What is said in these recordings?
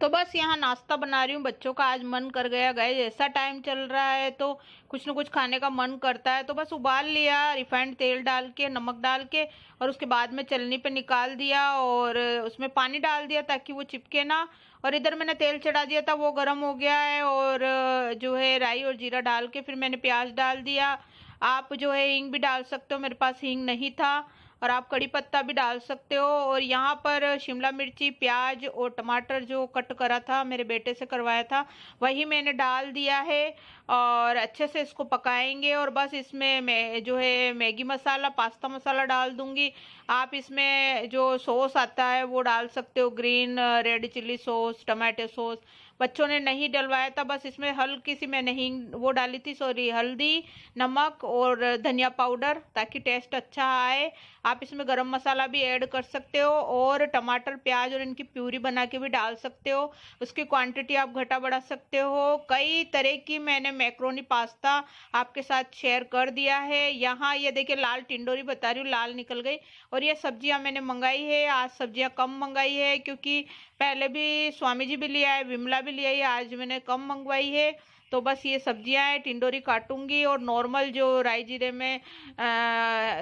तो बस यहाँ नाश्ता बना रही हूँ। बच्चों का आज मन कर गया, गए ऐसा टाइम चल रहा है तो कुछ न कुछ खाने का मन करता है। तो बस उबाल लिया रिफाइंड तेल डाल के, नमक डाल के, और उसके बाद में चलनी पे निकाल दिया और उसमें पानी डाल दिया ताकि वो चिपके ना। और इधर मैंने तेल चढ़ा दिया था, वो गर्म हो गया है। और जो है राई और जीरा डाल के फिर मैंने प्याज डाल दिया। आप जो है हींग भी डाल सकते हो, मेरे पास हींग नहीं था। और आप कड़ी पत्ता भी डाल सकते हो। और यहाँ पर शिमला मिर्ची, प्याज और टमाटर जो कट करा था, मेरे बेटे से करवाया था, वही मैंने डाल दिया है। और अच्छे से इसको पकाएंगे। और बस इसमें मैं जो है मैगी मसाला, पास्ता मसाला डाल दूंगी। आप इसमें जो सॉस आता है वो डाल सकते हो, green red chilli sauce, tomato sauce. बच्चों ने नहीं डलवाया था, बस इसमें हल्की सी मैंने हींग वो डाली थी, सॉरी, हल्दी, नमक और धनिया पाउडर, ताकि टेस्ट अच्छा आए। आप इसमें गरम मसाला भी ऐड कर सकते हो और टमाटर, प्याज और इनकी प्यूरी बना के भी डाल सकते हो। उसकी क्वांटिटी आप घटा बढ़ा सकते हो। कई तरह की मैंने मैक्रोनी पास्ता आपके साथ शेयर कर दिया है। यहाँ ये देखिए लाल टिंडोरी बता रही हूँ, लाल निकल गई। और ये सब्जियां मैंने मंगाई है, आज सब्जियां कम मंगाई है क्योंकि पहले भी स्वामी जी भी ले आए, विमला भी ले आई, आज मैंने कम मंगवाई है। तो बस ये सब्जियां हैं, टिंडोरी काटूंगी। और नॉर्मल जो राई जीरे में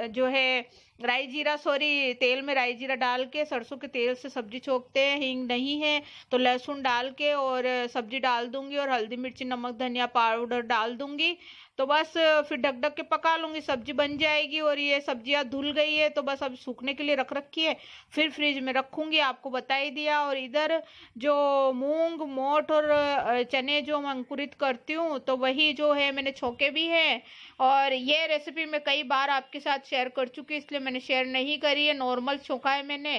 जो है राई जीरा, सॉरी, तेल में राई जीरा डाल के सरसों के तेल से सब्जी छोकते हैं। हींग नहीं है तो लहसुन डाल के और सब्जी डाल दूंगी और हल्दी मिर्ची नमक धनिया पाउडर डाल दूंगी। तो बस फिर ढक ढक के पका लूंगी, सब्जी बन जाएगी। और ये सब्जियां धुल गई है तो बस अब सूखने के लिए रख रखी है, फिर फ्रिज में रखूंगी, आपको बता ही दिया। और इधर जो मूंग, मोठ और चने जो मैं अंकुरित करती हूँ, तो वही जो है मैंने छोके भी है। और ये रेसिपी मैं कई बार आपके साथ शेयर कर चुकी, इसलिए मैंने शेयर नहीं करी है। नॉर्मल छोका है मैंने,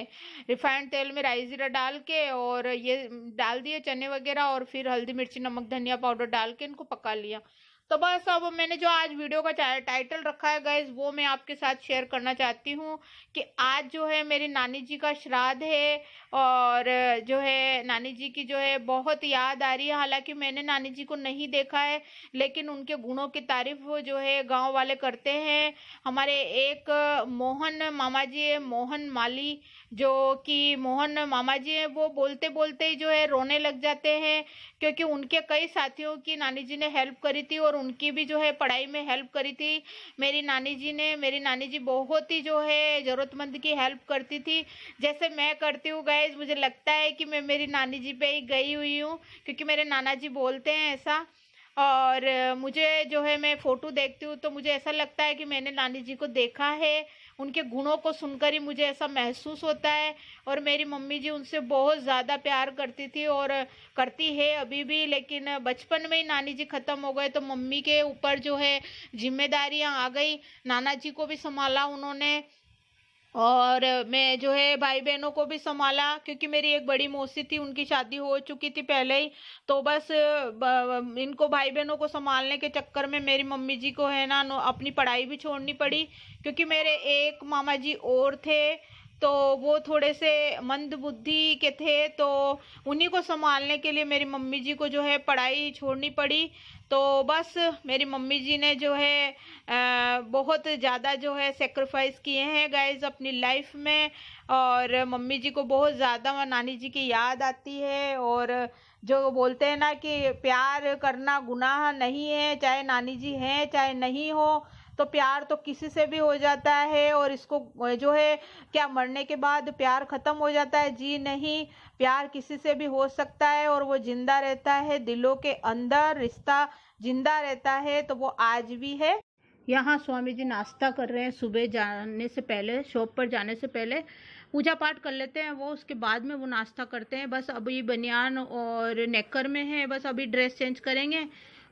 रिफाइंड तेल में राई जीरा डाल के और ये डाल दिए चने वगैरह, और फिर हल्दी मिर्ची नमक धनिया पाउडर डाल के इनको पका लिया। तो बस अब मैंने जो आज वीडियो का टाइटल रखा है गाइज, वो मैं आपके साथ शेयर करना चाहती हूँ कि आज जो है मेरी नानी जी का श्राद्ध है। और जो है नानी जी की जो है बहुत याद आ रही है। हालांकि मैंने नानी जी को नहीं देखा है, लेकिन उनके गुणों की तारीफ जो है गांव वाले करते हैं। हमारे एक मोहन मामा जी है, मोहन माली, जो कि मोहन मामा जी है, वो बोलते बोलते ही जो है रोने लग जाते हैं, क्योंकि उनके कई साथियों की नानी जी ने हेल्प करी थी और उनकी भी जो है पढ़ाई में हेल्प करी थी मेरी नानी जी ने। मेरी नानी जी बहुत ही जो है जरूरतमंद की हेल्प करती थी, जैसे मैं करती हूँ गाइज। मुझे लगता है कि मैं मेरी नानी जी पे ही गई हुई हूँ, क्योंकि मेरे नाना जी बोलते हैं ऐसा। और मुझे जो है मैं फोटो देखती हूँ तो मुझे ऐसा लगता है कि मैंने नानी जी को देखा है। उनके गुणों को सुनकर ही मुझे ऐसा महसूस होता है। और मेरी मम्मी जी उनसे बहुत ज़्यादा प्यार करती थी और करती है अभी भी, लेकिन बचपन में ही नानी जी ख़त्म हो गए तो मम्मी के ऊपर जो है जिम्मेदारियां आ गई। नाना जी को भी संभाला उन्होंने, और मैं जो है भाई बहनों को भी संभाला, क्योंकि मेरी एक बड़ी मौसी थी, उनकी शादी हो चुकी थी पहले ही। तो बस इनको भाई बहनों को संभालने के चक्कर में मेरी मम्मी जी को है ना अपनी पढ़ाई भी छोड़नी पड़ी, क्योंकि मेरे एक मामा जी और थे, तो वो थोड़े से मंद बुद्धि के थे, तो उन्हीं को संभालने के लिए मेरी मम्मी जी को जो है पढ़ाई छोड़नी पड़ी। तो बस मेरी मम्मी जी ने जो है बहुत ज़्यादा जो है सेक्रीफाइस किए हैं गाइज अपनी लाइफ में। और मम्मी जी को बहुत ज़्यादा नानी जी की याद आती है। और जो बोलते हैं ना कि प्यार करना गुनाह नहीं है, चाहे नानी जी हैं चाहे नहीं हो, तो प्यार तो किसी से भी हो जाता है। और इसको जो है क्या मरने के बाद प्यार खत्म हो जाता है? जी नहीं, प्यार किसी से भी हो सकता है और वो जिंदा रहता है, दिलों के अंदर रिश्ता जिंदा रहता है, तो वो आज भी है। यहाँ स्वामी जी नाश्ता कर रहे हैं, सुबह जाने से पहले, शॉप पर जाने से पहले पूजा पाठ कर लेते हैं वो, उसके बाद में वो नाश्ता करते हैं। बस अभी बनियान और नेकर में है, बस अभी ड्रेस चेंज करेंगे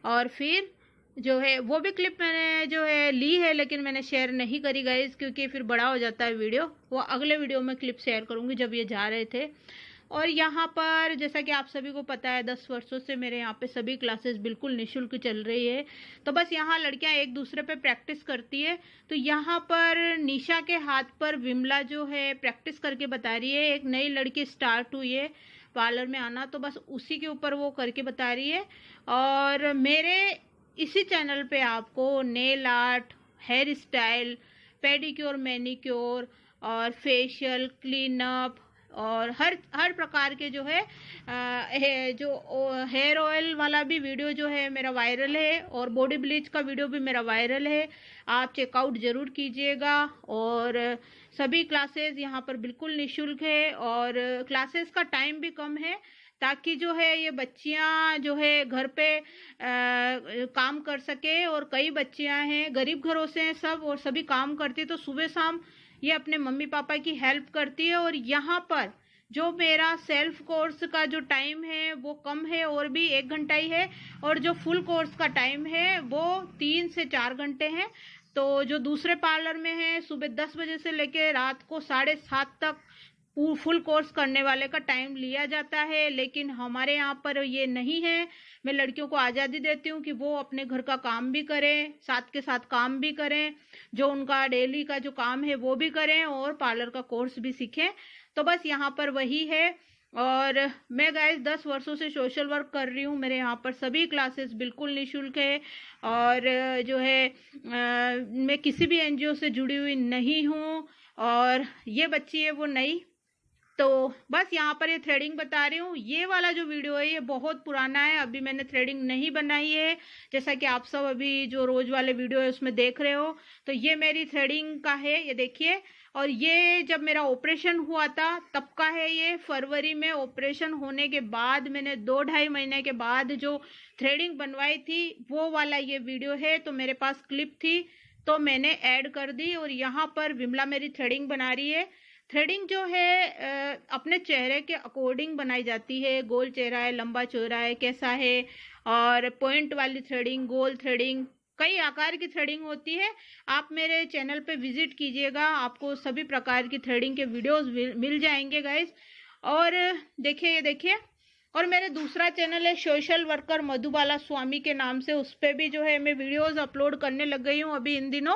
और फिर जो है वो भी क्लिप मैंने जो है ली है, लेकिन मैंने शेयर नहीं करी गाइज, क्योंकि फिर बड़ा हो जाता है वीडियो। वो अगले वीडियो में क्लिप शेयर करूंगी जब ये जा रहे थे। और यहाँ पर जैसा कि आप सभी को पता है 10 वर्षों से मेरे यहाँ पे सभी क्लासेस बिल्कुल निःशुल्क चल रही है। तो बस यहाँ लड़कियाँ एक दूसरे पे प्रैक्टिस करती है। तो यहाँ पर निशा के हाथ पर विमला जो है प्रैक्टिस करके बता रही है। एक नई लड़की स्टार्ट हुई है पार्लर में आना, तो बस उसी के ऊपर वो करके बता रही है। और मेरे इसी चैनल पे आपको nail art, hair style, pedicure, manicure और फेशियल, क्लीन अप और हर प्रकार के जो है जो हेयर ऑयल वाला भी वीडियो जो है मेरा वायरल है, और बॉडी ब्लीच का वीडियो भी मेरा वायरल है। आप चेकआउट ज़रूर कीजिएगा। और सभी क्लासेस यहाँ पर बिल्कुल निःशुल्क है, और क्लासेस का टाइम भी कम है, ताकि जो है ये बच्चियाँ जो है घर पे काम कर सके। और कई बच्चियाँ हैं गरीब घरों से हैं सब, और सभी काम करती, तो सुबह शाम ये अपने मम्मी पापा की हेल्प करती है। और यहाँ पर जो मेरा सेल्फ कोर्स का जो टाइम है वो कम है, और भी 1 घंटा ही है, और जो फुल कोर्स का टाइम है वो 3 से 4 घंटे है। तो जो दूसरे पार्लर में है सुबह 10 बजे से लेकर रात को 7:30 तक फुल कोर्स करने वाले का टाइम लिया जाता है, लेकिन हमारे यहाँ पर ये नहीं है। मैं लड़कियों को आज़ादी देती हूँ कि वो अपने घर का काम भी करें, साथ के साथ काम भी करें, जो उनका डेली का जो काम है वो भी करें, और पार्लर का कोर्स भी सीखें। तो बस यहाँ पर वही है। और मैं गाइस 10 वर्षों से सोशल वर्क कर रही हूँ। मेरे यहाँ पर सभी क्लासेस बिल्कुल निःशुल्क है, और जो है मैं किसी भी एनजीओ से जुड़ी हुई नहीं हूँ। और ये बच्ची है वो नई, तो बस यहाँ पर ये थ्रेडिंग बता रही हूँ। ये वाला जो वीडियो है ये बहुत पुराना है, अभी मैंने थ्रेडिंग नहीं बनाई है, जैसा कि आप सब अभी जो रोज वाले वीडियो है उसमें देख रहे हो। तो ये मेरी थ्रेडिंग का है, ये देखिए। और ये जब मेरा ऑपरेशन हुआ था तब का है, ये फरवरी में ऑपरेशन होने के बाद मैंने 2-2.5 महीने के बाद जो थ्रेडिंग बनवाई थी वो वाला ये वीडियो है। तो मेरे पास क्लिप थी तो मैंने ऐड कर दी, और यहाँ पर विमला मेरी थ्रेडिंग बना रही है। थ्रेडिंग जो है अपने चेहरे के अकॉर्डिंग बनाई जाती है, गोल चेहरा है, लंबा चेहरा है, कैसा है, और पॉइंट वाली थ्रेडिंग, गोल थ्रेडिंग, कई आकार की थ्रेडिंग होती है। आप मेरे चैनल पे विजिट कीजिएगा, आपको सभी प्रकार की थ्रेडिंग के वीडियोस मिल जाएंगे गाइस। और देखिए, ये देखिए। और मेरे दूसरा चैनल है सोशल वर्कर मधुबाला स्वामी के नाम से, उस पर भी जो है मैं वीडियोस अपलोड करने लग गई हूँ अभी इन दिनों।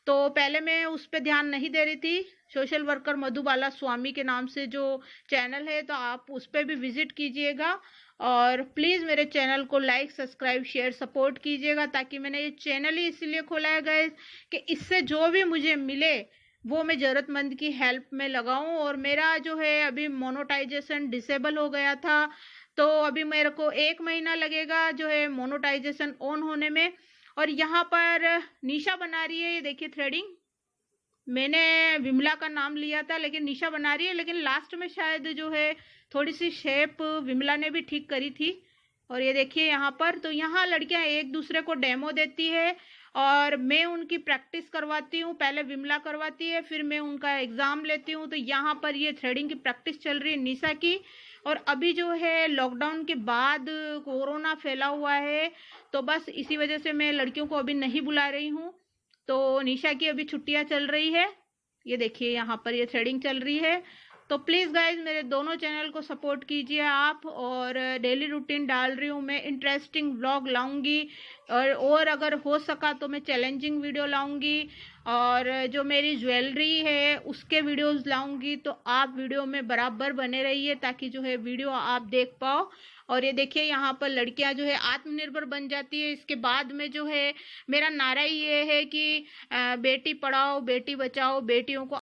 तो पहले मैं उस पर ध्यान नहीं दे रही थी। सोशल वर्कर मधुबाला स्वामी के नाम से जो चैनल है, तो आप उस पर भी विजिट कीजिएगा। और प्लीज़ मेरे चैनल को लाइक, सब्सक्राइब, शेयर, सपोर्ट कीजिएगा, ताकि मैंने ये चैनल ही इसलिए खोला है गाइस कि इससे जो भी मुझे मिले वो मैं ज़रूरतमंद की हेल्प में लगाऊं। और मेरा जो है अभी मोनेटाइजेशन डिसेबल हो गया था, तो अभी मेरे को 1 महीना लगेगा जो है मोनेटाइजेशन ऑन होने में। और यहाँ पर निशा बना रही है, ये देखिए थ्रेडिंग। मैंने विमला का नाम लिया था लेकिन निशा बना रही है, लेकिन लास्ट में शायद जो है थोड़ी सी शेप विमला ने भी ठीक करी थी। और ये देखिए यहाँ पर, तो यहाँ लड़कियां एक दूसरे को डेमो देती है और मैं उनकी प्रैक्टिस करवाती हूँ। पहले विमला करवाती है, फिर मैं उनका एग्जाम लेती हूँ। तो यहाँ पर ये थ्रेडिंग की प्रैक्टिस चल रही है निशा की। और अभी जो है लॉकडाउन के बाद कोरोना फैला हुआ है, तो बस इसी वजह से मैं लड़कियों को अभी नहीं बुला रही हूँ। तो निशा की अभी छुट्टियां चल रही है। ये देखिए यहाँ पर ये थ्रेडिंग चल रही है। तो प्लीज़ गाइज मेरे दोनों चैनल को सपोर्ट कीजिए आप। और डेली रूटीन डाल रही हूँ मैं, इंटरेस्टिंग व्लॉग लाऊंगी, और अगर हो सका तो मैं चैलेंजिंग वीडियो लाऊंगी, और जो मेरी ज्वेलरी है उसके वीडियोस लाऊंगी। तो आप वीडियो में बराबर बने रहिए ताकि जो है वीडियो आप देख पाओ। और ये देखिए यहाँ पर लड़कियां जो है आत्मनिर्भर बन जाती है। इसके बाद में जो है मेरा नारा ये है कि बेटी पढ़ाओ, बेटी बचाओ, बेटियों को